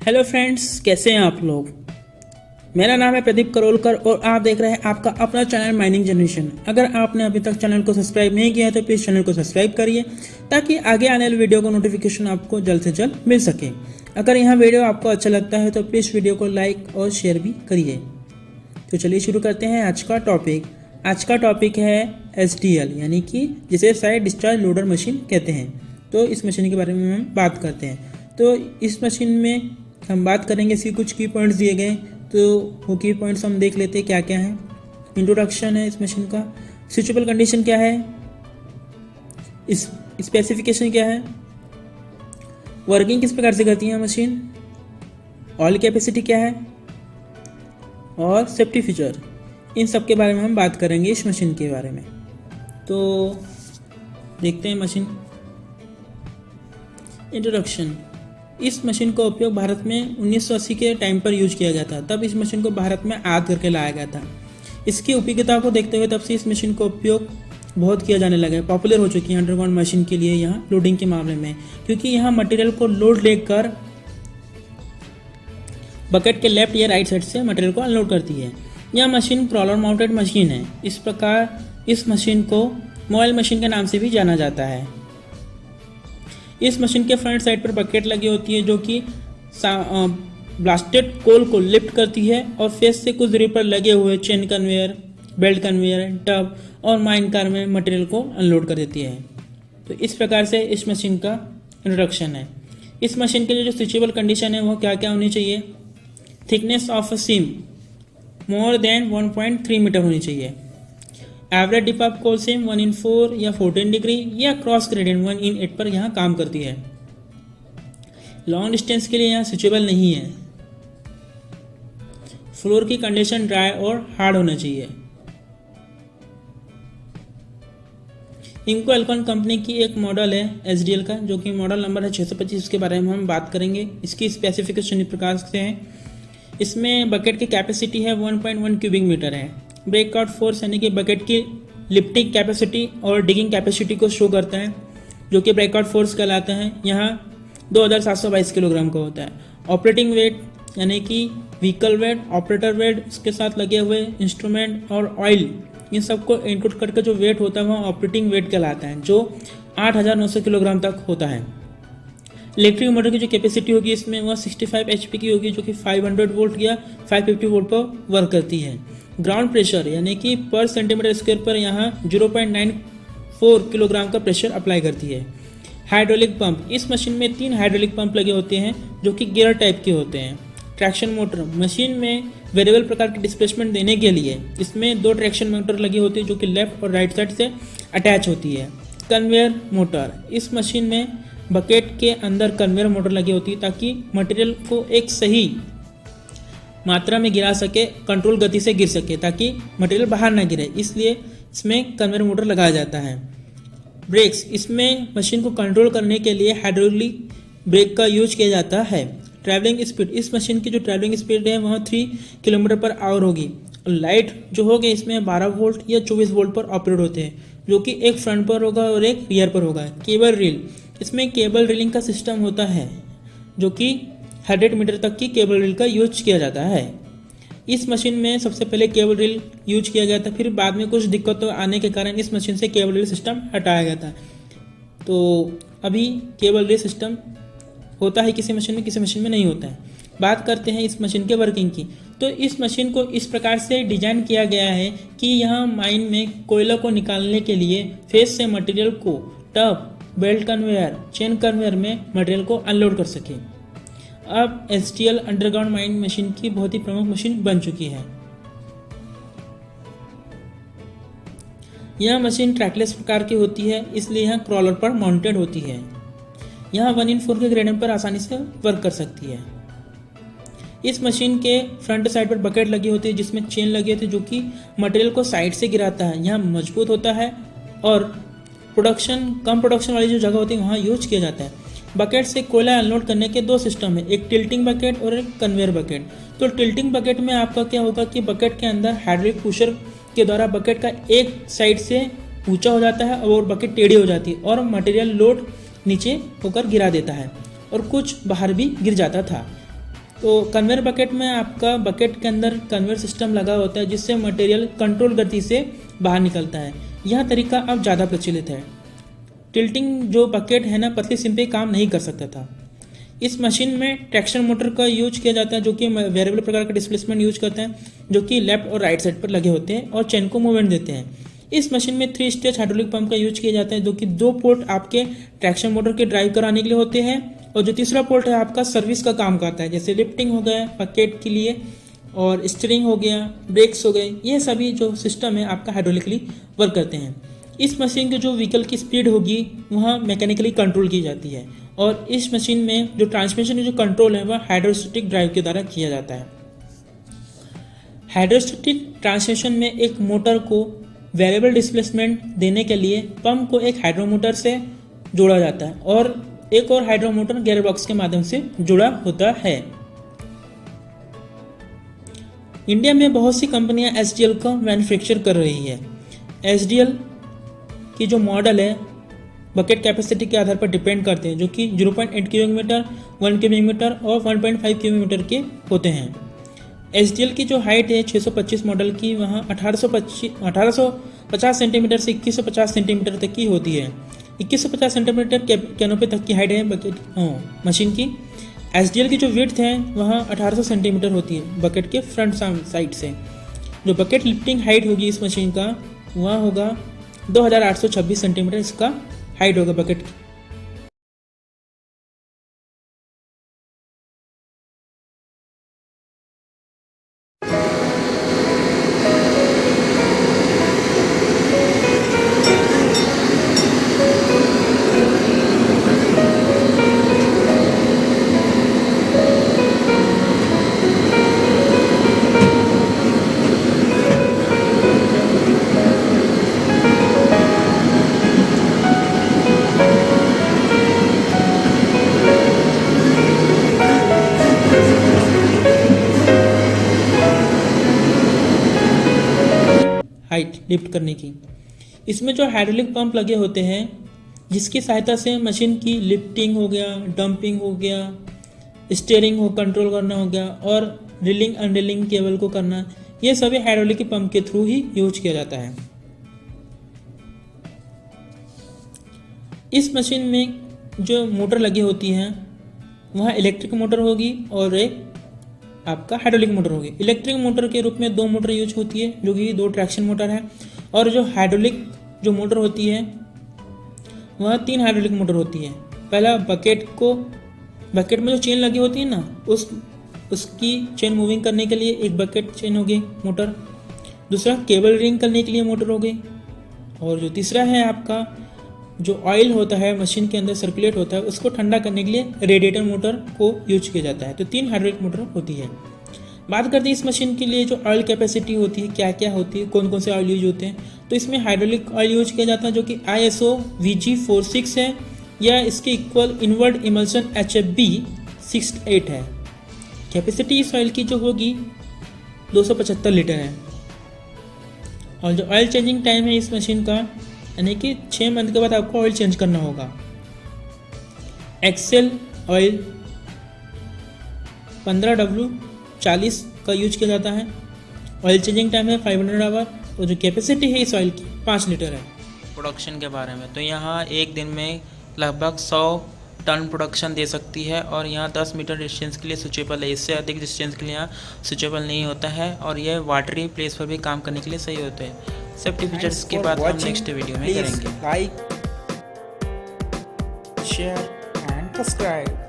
Hello friends, कैसे हैं आप लोग। मेरा नाम है प्रदीप करोलकर और आप देख रहे हैं आपका अपना चैनल माइनिंग जनरेशन। अगर आपने अभी तक चैनल को सब्सक्राइब नहीं किया है तो प्लीज़ चैनल को सब्सक्राइब करिए ताकि आगे आने वाले वीडियो का नोटिफिकेशन आपको जल्द से जल्द मिल सके। अगर यह वीडियो आपको अच्छा लगता है तो प्लीज़ वीडियो को लाइक और शेयर भी करिए। तो चलिए शुरू करते हैं आज का टॉपिक। आज का टॉपिक है SDL यानी कि जिसे साइड डिस्चार्ज लोडर मशीन कहते हैं। तो इस मशीन के बारे में हम बात करते हैं। तो इस मशीन में हम बात करेंगे, इसकी कुछ की पॉइंट्स दिए गए, तो वो की पॉइंट्स हम देख लेते हैं क्या क्या है। इंट्रोडक्शन है इस मशीन का, स्विचेबल कंडीशन क्या है, इस स्पेसिफिकेशन क्या है, वर्किंग किस प्रकार से करती है मशीन, ऑयल कैपेसिटी क्या है और सेफ्टी फीचर, इन सब के बारे में हम बात करेंगे इस मशीन के बारे में। तो देखते हैं मशीन। इंट्रोडक्शन। इस मशीन का उपयोग भारत में 1980 के टाइम पर यूज किया गया था। तब इस मशीन को भारत में आयात करके लाया गया था। इसकी उपयोगिता को देखते हुए तब से इस मशीन का उपयोग बहुत किया जाने लगा है, पॉपुलर हो चुकी है अंडरग्राउंड मशीन के लिए यहाँ लोडिंग के मामले में, क्योंकि यहाँ मटेरियल को लोड लेकर बकेट के लेफ्ट या राइट साइड से मटेरियल को अनलोड करती है। यह मशीन क्रॉलर माउंटेड मशीन है। इस प्रकार इस मशीन को मोबाइल मशीन के नाम से भी जाना जाता है। इस मशीन के फ्रंट साइड पर बकेट लगी होती है जो कि ब्लास्टेड कोल को लिफ्ट करती है और फेस से कुछ दूरी पर लगे हुए chain conveyor, belt conveyor, tub और माइन कार में मटेरियल को अनलोड कर देती है। तो इस प्रकार से इस मशीन का इंट्रोडक्शन है। इस मशीन के लिए जो स्विचेबल कंडीशन है वो क्या क्या होनी चाहिए। Thickness of a seam more than 1.3 metre होनी चाहिए। Average dip of coal seam 1/4 या 14 डिग्री या क्रॉस ग्रेडियंट 1/8 पर यहाँ काम करती है। लॉन्ग डिस्टेंस के लिए यहाँ स्विचेबल नहीं है। फ्लोर की कंडीशन ड्राई और हार्ड होना चाहिए। इंको एल्कॉन कंपनी की एक मॉडल है SDL का, जो कि मॉडल नंबर है 625। इसके बारे में हम बात करेंगे। इसकी स्पेसिफिकेशन इस प्रकार से है। इसमें बकेट की कैपेसिटी है 1.1 क्यूबिक मीटर है। ब्रेकआउट फोर्स यानी कि बकेट की लिफ्टिंग कैपेसिटी और डिगिंग कैपेसिटी को शो करता है, जो कि ब्रेकआउट फोर्स कहलाता है। यहाँ 2722 किलोग्राम का होता है। ऑपरेटिंग वेट यानी कि व्हीकल वेट, ऑपरेटर वेट, इसके साथ लगे हुए इंस्ट्रूमेंट और ऑयल, इन सबको इनपुट करके जो वेट होता है वह ऑपरेटिंग वेट कहलाता है, जो 8900 किलोग्राम तक होता है। इलेक्ट्रिक मोटर की जो कैपेसिटी होगी इसमें वह 65 HP की होगी, जो कि 500 वोल्ट या 550 वोल्ट पर वर्क करती है। ग्राउंड प्रेशर यानी कि पर सेंटीमीटर स्क्वायर पर यहाँ 0.94 किलोग्राम का प्रेशर अप्लाई करती है। हाइड्रोलिक पंप, इस मशीन में 3 हाइड्रोलिक पंप लगे होते हैं जो कि गियर टाइप के होते हैं। ट्रैक्शन मोटर, मशीन में वेरिएबल प्रकार की डिस्प्लेसमेंट देने के लिए इसमें 2 ट्रैक्शन मोटर लगी होती है जो कि लेफ्ट और राइट साइड से अटैच होती है। कन्वेयर मोटर, इस मशीन में बकेट के अंदर कन्वेयर मोटर लगी होती है ताकि मटेरियल को एक सही मात्रा में गिरा सके, कंट्रोल गति से गिर सके ताकि मटेरियल बाहर ना गिरे, इसलिए इसमें कन्वेयर मोटर लगाया जाता है। ब्रेक्स, इसमें मशीन को कंट्रोल करने के लिए हाइड्रोलिक ब्रेक का यूज किया जाता है। ट्रैवलिंग स्पीड, इस मशीन की जो ट्रैवलिंग स्पीड है वह 3 किलोमीटर/आवर होगी। लाइट जो होगी इसमें 12 वोल्ट या 24 वोल्ट पर ऑपरेट होते हैं, जो कि एक फ्रंट पर होगा और एक रियर पर होगा। केबल रील, इसमें केबल रीलिंग का सिस्टम होता है जो कि 100 मीटर तक की केबल रील का यूज किया जाता है। इस मशीन में सबसे पहले केबल रील यूज किया गया था, फिर बाद में कुछ दिक्कतों आने के कारण इस मशीन से केबल रील सिस्टम हटाया गया था। तो अभी केबल रील सिस्टम होता है किसी मशीन में नहीं होता है। बात करते हैं इस मशीन के वर्किंग की। तो इस मशीन को इस प्रकार से डिजाइन किया गया है कि यहाँ माइन में कोयला को निकालने के लिए फेस से मटेरियल को tub, belt conveyor, chain conveyor में मटेरियल को अनलोड कर सके। अब SDL अंडरग्राउंड माइन मशीन की बहुत ही प्रमुख मशीन बन चुकी है। यह मशीन ट्रैकलेस प्रकार की होती है, इसलिए यह क्रॉलर पर माउंटेड होती है। यह 1/4 के ग्रेडियंट पर आसानी से वर्क कर सकती है। इस मशीन के फ्रंट साइड पर बकेट लगी होती है जिसमें चेन लगी होती है जो कि मटेरियल को साइड से गिराता है। यह मजबूत होता है और कम प्रोडक्शन वाली जो जगह होती है वहाँ यूज किया जाता है। बकेट से कोयला अनलोड करने के 2 सिस्टम है, एक टिल्टिंग बकेट और एक कन्वेयर बकेट। तो टिल्टिंग बकेट में आपका क्या होगा कि बकेट के अंदर हाइड्रोलिक पुशर के द्वारा बकेट का एक साइड से ऊंचा हो जाता है और बकेट टेढ़ी हो जाती है और मटेरियल लोड नीचे होकर गिरा देता है और कुछ बाहर भी गिर जाता था। तो कन्वेयर बकेट में आपका बकेट के अंदर कन्वेयर सिस्टम लगा होता है जिससे मटेरियल कंट्रोल गति से बाहर निकलता है। यह तरीका अब ज़्यादा प्रचलित है। टिल्टिंग जो बकेट है ना, पतली सिम पे काम नहीं कर सकता था। इस मशीन में ट्रैक्शन मोटर का यूज किया जाता है जो कि वेरिएबल प्रकार का डिस्प्लेसमेंट यूज करता है, जो कि लेफ्ट और राइट साइड पर लगे होते हैं और चेन को मूवमेंट देते हैं। इस मशीन में 3 स्टेज हाइड्रोलिक पंप का यूज किया जाता है, जो कि 2 पोर्ट आपके ट्रैक्शन मोटर के ड्राइव कराने के लिए होते हैं और जो तीसरा पोर्ट है आपका सर्विस का काम करता है, जैसे लिफ्टिंग हो गया बकेट के लिए और स्टीयरिंग हो गया, ब्रेक्स हो गए। ये सभी जो सिस्टम है आपका हाइड्रोलिकली वर्क करते हैं। इस मशीन की जो व्हीकल की स्पीड होगी वह मैकेनिकली कंट्रोल की जाती है और इस मशीन में जो ट्रांसमिशन जो कंट्रोल है वह हाइड्रोस्टैटिक ड्राइव के द्वारा किया जाता है। हाइड्रोस्टैटिक ट्रांसमिशन में एक मोटर को वेरिएबल डिस्प्लेसमेंट देने के लिए पंप को एक हाइड्रो मोटर से जोड़ा जाता है और एक और हाइड्रो मोटर गियर बॉक्स के माध्यम से जुड़ा होता है। इंडिया में बहुत सी कंपनियां एसडीएल का मैन्युफैक्चर कर रही है। एसडीएल की जो मॉडल है बकेट कैपेसिटी के आधार पर डिपेंड करते हैं, जो कि 0.8 क्यूबिक मीटर, 1 क्यूबिक मीटर और 1.5 क्यूबिक मीटर के होते हैं। एसडीएल की जो हाइट है 625 मॉडल की वहाँ 1850 सेंटीमीटर से 2150 सेंटीमीटर तक की होती है। 2150 सेंटीमीटर कैनोपी तक की हाइट है बकेट मशीन की। एसडीएल की जो विड्थ है वहाँ 1800 सेंटीमीटर होती है बकेट के फ्रंट साइड से। जो बकेट लिफ्टिंग हाइट होगी इस मशीन का वह होगा 2826 सेंटीमीटर इसका हाइट होगा बकेट की। हाइट लिफ्ट करने की। इसमें जो हाइड्रोलिक पंप लगे होते हैं जिसकी सहायता से मशीन की लिफ्टिंग हो गया, डंपिंग हो गया, स्टीयरिंग हो कंट्रोल करना हो गया और रीलिंग अनरीलिंग केबल को करना, ये सभी हाइड्रोलिक पंप के थ्रू ही यूज किया जाता है। इस मशीन में जो मोटर लगी होती हैं वह इलेक्ट्रिक मोटर होगी और एक आपका हाइड्रोलिक मोटर होगी। इलेक्ट्रिक मोटर के रूप में 2 मोटर यूज होती है जो कि 2 ट्रैक्शन मोटर है और जो हाइड्रोलिक जो मोटर होती है वह 3 हाइड्रोलिक मोटर होती है। पहला बकेट में जो चेन लगी होती है ना उसकी चेन मूविंग करने के लिए एक बकेट चेन हो गई मोटर। दूसरा केबल रिंग करने के लिए मोटर हो गई और जो तीसरा है आपका जो ऑयल होता है मशीन के अंदर सर्कुलेट होता है उसको ठंडा करने के लिए रेडिएटर मोटर को यूज किया जाता है। तो 3 हाइड्रोलिक मोटर होती है। बात करते हैं इस मशीन के लिए जो ऑयल कैपेसिटी होती है क्या क्या होती है, कौन कौन से ऑयल यूज होते हैं। तो इसमें हाइड्रोलिक ऑयल यूज किया जाता है जो कि ISO VG46 है या इसके इक्वल इनवर्ड इमल्सन HFB 68 है। कैपेसिटी इस ऑयल की जो होगी 275 लीटर है और जो ऑयल चेंजिंग टाइम है इस मशीन का यानी कि 6 मंथ के बाद आपको ऑयल चेंज करना होगा। एक्सेल ऑयल 15W40 का यूज किया जाता है। ऑयल चेंजिंग टाइम है 500 आवर और जो कैपेसिटी है इस ऑयल की 5 लीटर है। प्रोडक्शन के बारे में तो यहाँ एक दिन में लगभग 100 टन प्रोडक्शन दे सकती है और यहाँ 10 मीटर डिस्टेंस के लिए स्विचेबल है। इससे अधिक डिस्टेंस के लिए यहाँ स्विचेबल नहीं होता है और यह वाटरी प्लेस पर भी काम करने के लिए सही होते हैं। सेफ्टी फीचर्स के बाद हम नेक्स्ट वीडियो में करेंगे। Like, share and subscribe.